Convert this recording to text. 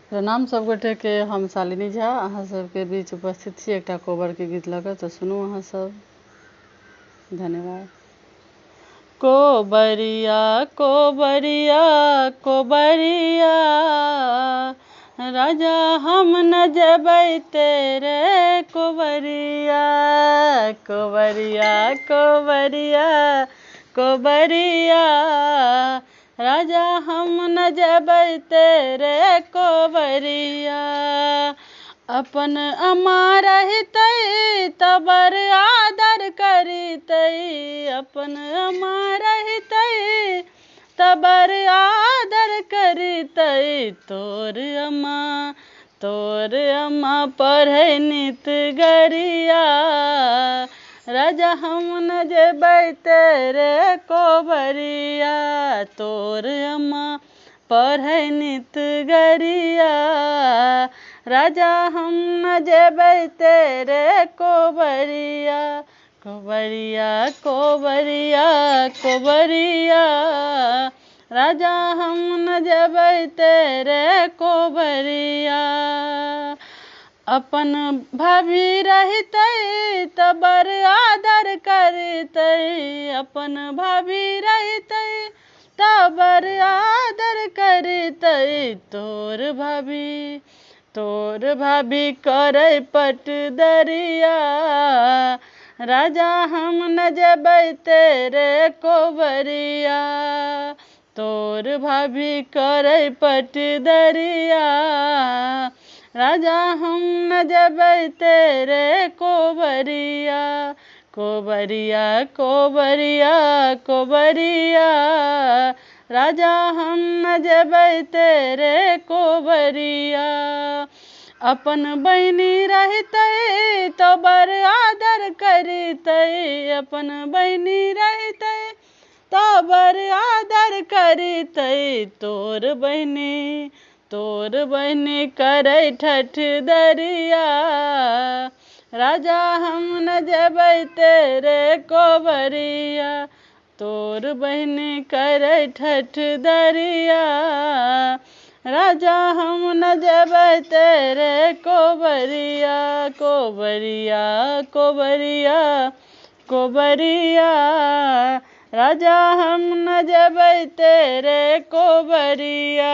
प्रणाम सब गोटे के। हम शालिनी झा अहाँ सबके बीच उपस्थित छी एकटा कोबर के गीत लऽ कऽ, तऽ सुनू अहाँ सब। धन्यवाद। कोबरिया कोबरिया कोबरिया, राजा हम न जबै तेरे कोबरिया। कोबरिया कोबरिया कोबरिया, राजा हम न जबै तेरे कोबरिया। अपन अम्मा रहितै तऽ बड़ आदर करितै, अपन अम्मा रहितै तऽ बड़ आदर करितै। तोर अम्मा पढ़ै नित गरिया, राजा हम न जेबै तेरे कोबरिया। तोर अम्मा पढ़ै नित गरिया, राजा हम न जेबै तेरे कोबरिया। कोबरिया कोबरिया कोबरिया, राजा हम न जेबै तेरे कोबरिया। अपन भाभी रहितै तऽ बड़ आदर करितै, अपन भाभी रहितै तऽ बड़ आदर करितै। तोर भाभी करै पटदरिया, राजा हम न जेबै तेरे कोबरिया। तोर भाभी करै पटदरिया, राजा हम न जेबै तेरे कोबरिया। कोबरिया कोबरिया कोबरिया, राजा हम न जेबै तेरे कोबरिया। अपन बहिनी रहितै तऽ बड़ आदर करितै, अपन बहिनी रहितै तऽ बड़ आदर करितै। तोर बहिनी करै ठठदरिया, राजा हम न जेबै तेरे कोबरिया। तोर बहिनी करै ठठदरिया, राजा हम न जेबै तेरे कोबरिया। कोबरिया कोबरिया कोबरिया, राजा हम न जेबै तेरे कोबरिया।